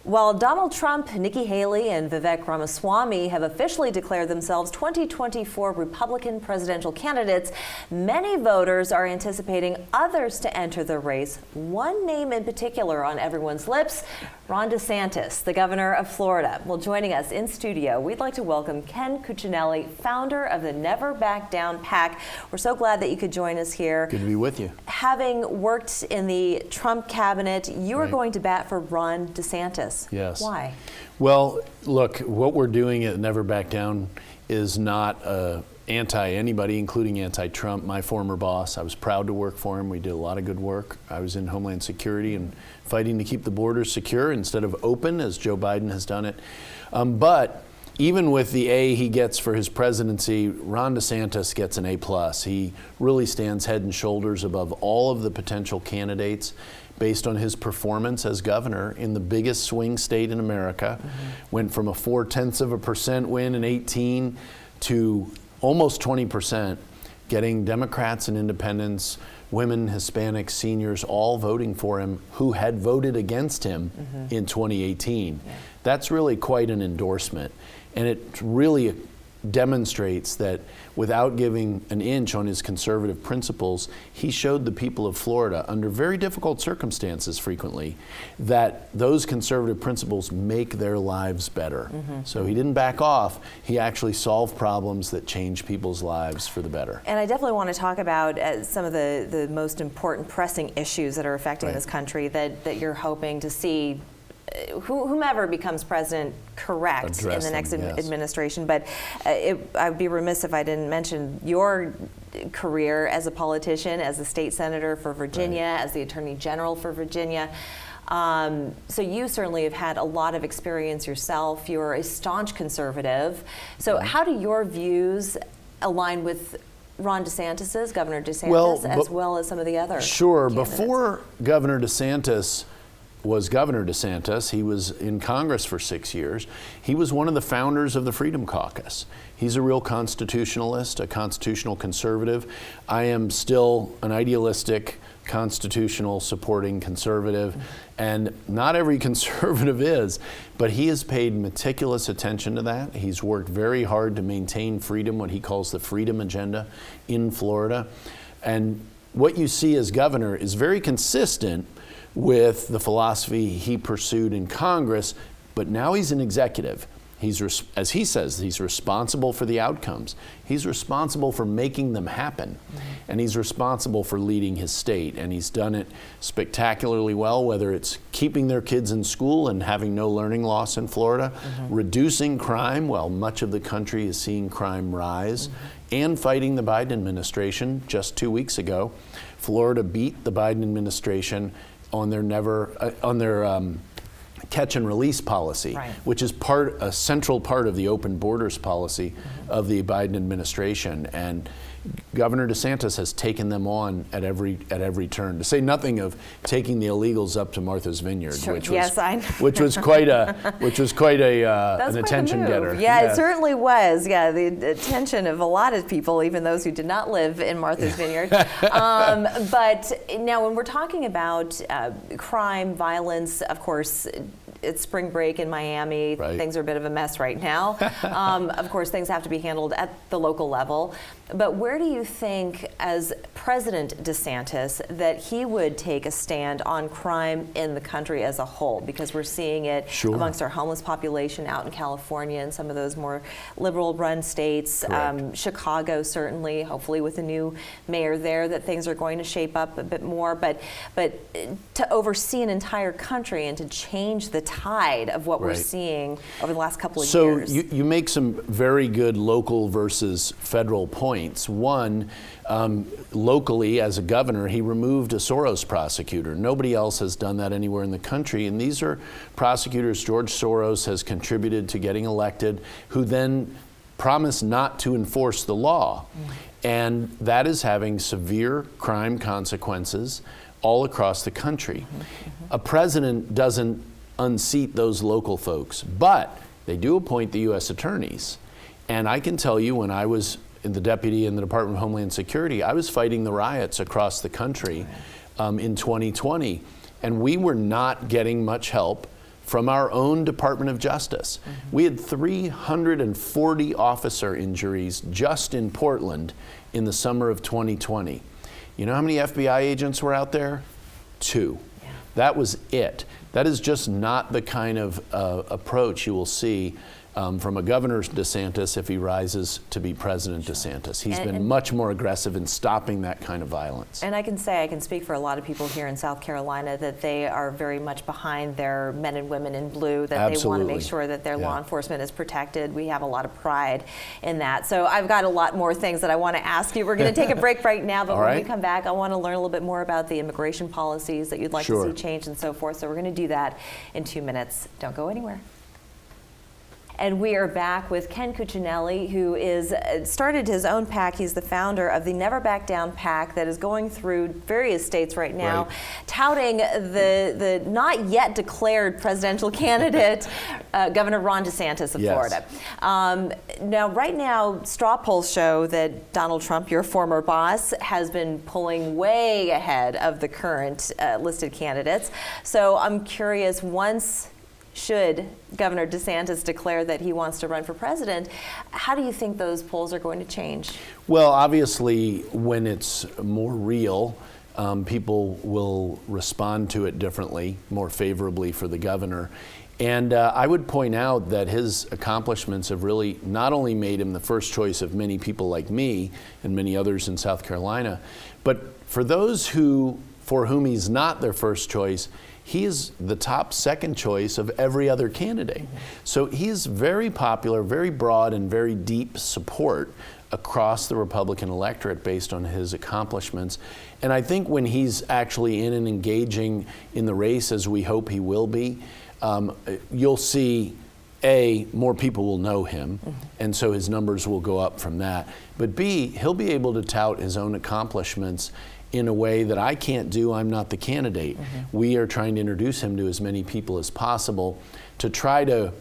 While Donald Trump, Nikki Haley, and Vivek Ramaswamy have officially declared themselves 2024 Republican presidential candidates, many voters are anticipating others to enter the race. One name in particular on everyone's lips, Ron DeSantis, the governor of Florida. Well, joining us in studio, we'd like to welcome Ken Cuccinelli, founder of the Never Back Down PAC. We're so glad that you could join us here. Good to be with you. Having worked in the Trump cabinet, you are going to bat for Ron DeSantis. Yes. Why? Well, look, what we're doing at Never Back Down is not anti-anybody, including anti-Trump. My former boss, I was proud to work for him. We did a lot of good work. I was in Homeland Security and fighting to keep the borders secure instead of open, as Joe Biden has done it. But even with the A he gets for his presidency, Ron DeSantis gets an A+. He really stands head and shoulders above all of the potential candidates based on his performance as governor in the biggest swing state in America. Went from a 0.4% win in 18 to almost 20%, getting Democrats and independents, women, Hispanics, seniors, all voting for him who had voted against him in 2018. That's really quite an endorsement. And it really demonstrates that without giving an inch on his conservative principles, he showed the people of Florida, under very difficult circumstances frequently, that those conservative principles make their lives better. So he didn't back off. He actually solved problems that change people's lives for the better. And I definitely want to talk about some of the most important pressing issues that are affecting this country that you're hoping to see whomever becomes president correct in the next administration. But I'd be remiss if I didn't mention your career as a politician, as a state senator for Virginia, as the attorney general for Virginia. So you certainly have had a lot of experience yourself. You're a staunch conservative. So how do your views align with Ron DeSantis's, Governor DeSantis, as well as some of the other candidates? Before Governor DeSantis was Governor DeSantis, he was in Congress for 6 years. He was one of the founders of the Freedom Caucus. He's a real constitutionalist, a constitutional conservative. I am still an idealistic, constitutional supporting conservative, and not every conservative is, but he has paid meticulous attention to that. He's worked very hard to maintain freedom, what he calls the freedom agenda in Florida. And what you see as governor is very consistent with the philosophy he pursued in Congress, but now he's an executive. He's, as he says, he's responsible for the outcomes. He's responsible for making them happen. And he's responsible for leading his state. And he's done it spectacularly well, whether it's keeping their kids in school and having no learning loss in Florida, reducing crime while much of the country is seeing crime rise, and fighting the Biden administration. Just 2 weeks ago, Florida beat the Biden administration on their catch and release policy, which is a central part of the open borders policy of the Biden administration. And Governor DeSantis has taken them on at every turn, to say nothing of taking the illegals up to Martha's Vineyard, which was quite an attention getter. Yeah, it certainly was. Yeah, the attention of a lot of people, even those who did not live in Martha's Vineyard. But now, when we're talking about crime, violence, of course, it's spring break in Miami. Things are a bit of a mess right now. Of course, things have to be handled at the local level. But where do you think, as President DeSantis, that he would take a stand on crime in the country as a whole? Because we're seeing it amongst our homeless population out in California and some of those more liberal-run states. Chicago, certainly, hopefully with a new mayor there, that things are going to shape up a bit more. But to oversee an entire country and to change the tide of what we're seeing over the last couple of years. So you make some very good local versus federal points. One, locally as a governor, he removed a Soros prosecutor. Nobody else has done that anywhere in the country. And these are prosecutors George Soros has contributed to getting elected, who then promised not to enforce the law. And that is having severe crime consequences all across the country. A president doesn't unseat those local folks, but they do appoint the U.S. attorneys. And I can tell you, when I was the deputy in the Department of Homeland Security, I was fighting the riots across the country in 2020, and we were not getting much help from our own Department of Justice. We had 340 officer injuries just in Portland in the summer of 2020. You know how many FBI agents were out there? 2. Yeah. That was it. That is just not the kind of approach you will see from a Governor DeSantis if he rises to be President DeSantis. He's been much more aggressive in stopping that kind of violence. And I can say, I can speak for a lot of people here in South Carolina, that they are very much behind their men and women in blue, that Absolutely. They want to make sure that their law enforcement is protected. We have a lot of pride in that. So I've got a lot more things that I want to ask you. We're going to take a break right now, but when we come back, I want to learn a little bit more about the immigration policies that you'd like to see changed and so forth. So we're going to do that in 2 minutes. Don't go anywhere. And we are back with Ken Cuccinelli, who is started his own PAC. He's the founder of the Never Back Down PAC that is going through various states right now, touting the not yet declared presidential candidate, Governor Ron DeSantis of Florida. Now, right now, straw polls show that Donald Trump, your former boss, has been pulling way ahead of the current listed candidates. So I'm curious, should Governor DeSantis declare that he wants to run for president, how do you think those polls are going to change? Well, obviously, when it's more real, people will respond to it differently, more favorably for the governor. And I would point out that his accomplishments have really not only made him the first choice of many people like me and many others in South Carolina, but for those for whom he's not their first choice, he is the top second choice of every other candidate. So he's very popular, very broad, and very deep support across the Republican electorate based on his accomplishments. And I think when he's actually in and engaging in the race, as we hope he will be, you'll see, A, more people will know him, and so his numbers will go up from that. But B, he'll be able to tout his own accomplishments in a way that I can't do. I'm not the candidate. We are trying to introduce him to as many people as possible to try to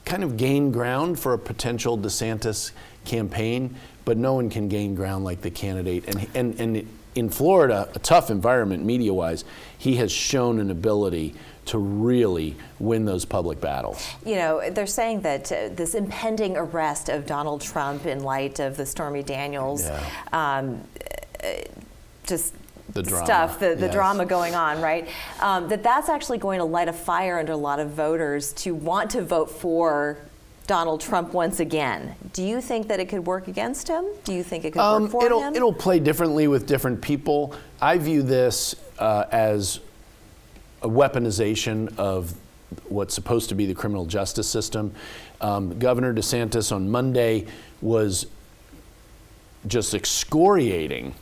kind of gain ground for a potential DeSantis campaign, but no one can gain ground like the candidate. And in Florida, a tough environment media-wise, he has shown an ability to really win those public battles. You know, they're saying that this impending arrest of Donald Trump in light of the Stormy Daniels the drama going on, right? That's actually going to light a fire under a lot of voters to want to vote for Donald Trump once again. Do you think that it could work against him? Do you think it could work for him? It'll play differently with different people. I view this as a weaponization of what's supposed to be the criminal justice system. Governor DeSantis on Monday was just excoriating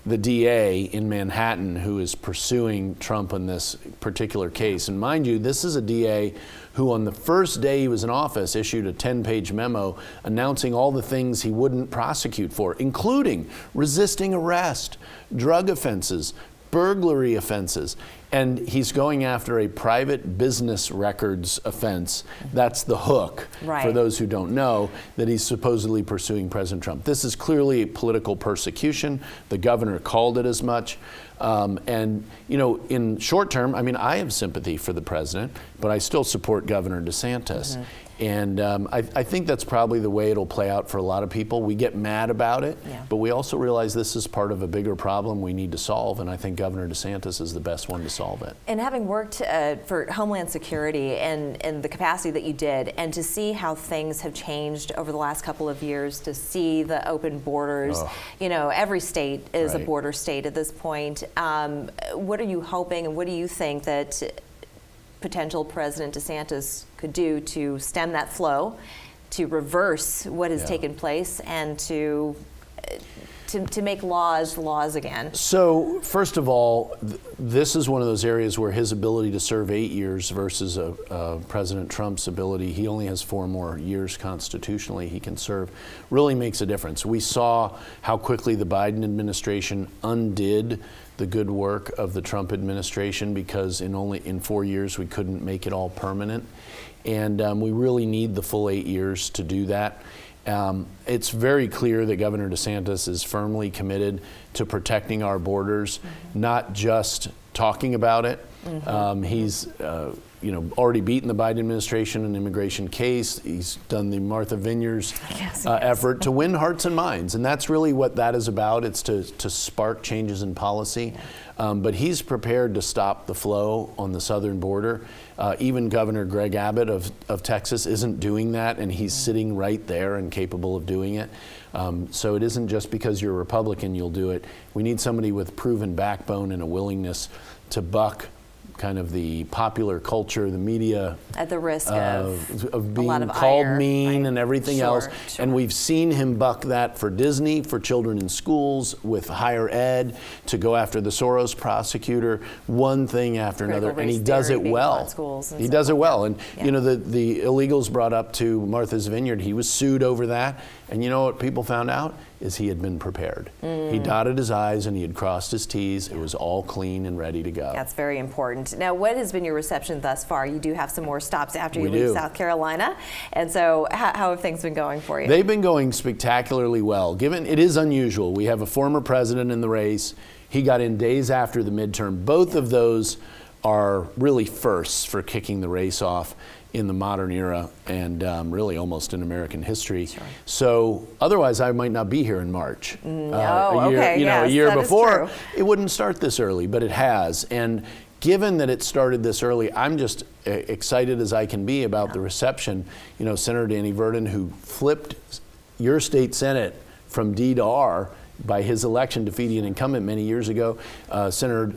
the DA in Manhattan who is pursuing Trump in this particular case. And mind you, this is a DA who on the first day he was in office issued a 10-page memo announcing all the things he wouldn't prosecute for, including resisting arrest, drug offenses, burglary offenses. And he's going after a private business records offense. That's the hook, for those who don't know, that he's supposedly pursuing President Trump. This is clearly political persecution. The governor called it as much. And, you know, in short term, I mean, I have sympathy for the president, but I still support Governor DeSantis. And I think that's probably the way it'll play out for a lot of people. We get mad about it, but we also realize this is part of a bigger problem we need to solve, and I think Governor DeSantis is the best one to solve it. And having worked for Homeland Security and the capacity that you did, and to see how things have changed over the last couple of years, to see the open borders, you know, every state is a border state at this point. What are you hoping, and what do you think that potential President DeSantis could do to stem that flow, to reverse what has taken place, and to make laws again? So first of all, this is one of those areas where his ability to serve 8 years versus President Trump's ability, he only has 4 more years constitutionally he can serve, really makes a difference. We saw how quickly the Biden administration undid the good work of the Trump administration because in 4 years we couldn't make it all permanent. And we really need the full 8 years to do that. It's very clear that Governor DeSantis is firmly committed to protecting our borders, not just talking about it. He's already beaten the Biden administration in an immigration case. He's done the Martha Vineyards Yes, effort to win hearts and minds, and that's really what that is about. It's to spark changes in policy. But he's prepared to stop the flow on the southern border. Even Governor Greg Abbott of Texas isn't doing that, and he's sitting right there and capable of doing it. So it isn't just because you're a Republican you'll do it. We need somebody with proven backbone and a willingness to buck kind of the popular culture, the media, at the risk of being a lot of called ire, mean right? and everything Sure, else. sure. And we've seen him buck that for Disney, for children in schools, with higher ed, to go after the Soros prosecutor, one thing after Critical another, and he race does theory it being taught well. in schools and He so does it forth. well. And Yeah. the illegals brought up to Martha's Vineyard, he was sued over that. And you know what people found out? Is he had been prepared. He dotted his I's and he had crossed his T's. It was all clean and ready to go. That's very important. Now, what has been your reception thus far? You do have some more stops after you We leave do. South Carolina. And so how have things been going for you? They've been going spectacularly well. Given it is unusual, we have a former president in the race. He got in days after the midterm. Both of those are really firsts for kicking the race off in the modern era and really almost in American history. Sure. So otherwise I might not be here in March. Oh, a year, okay, a yes, year that is before, true. it wouldn't start this early, but it has. And given that it started this early, I'm just excited as I can be about the reception. Senator Danny Verdon, who flipped your state Senate from D to R by his election, defeating an incumbent many years ago. Senator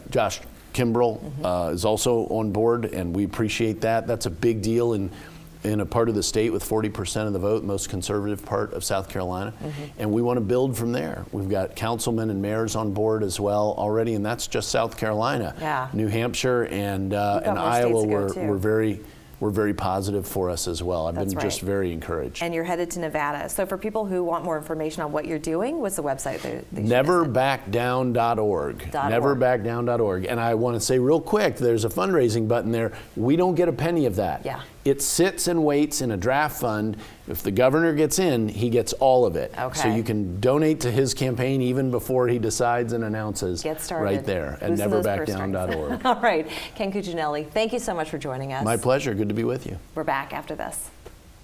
Josh Kimbrell is also on board, and we appreciate that. That's a big deal in a part of the state with 40% of the vote, most conservative part of South Carolina. And we want to build from there. We've got councilmen and mayors on board as well already, and that's just South Carolina. Yeah. New Hampshire and more Iowa states to go, too. were very positive for us as well. I've That's been just right. very encouraged. And you're headed to Nevada. So for people who want more information on what you're doing, what's the website they should visit? Neverbackdown.org. Neverbackdown.org. And I want to say real quick, there's a fundraising button there. We don't get a penny of that. Yeah. It sits and waits in a draft fund. If the governor gets in, he gets all of it. Okay. So you can donate to his campaign even before he decides and announces. Get started. Right there at Loosen those purse neverbackdown.org. strings. All right. Ken Cuccinelli, thank you so much for joining us. My pleasure. Good to be with you. We're back after this.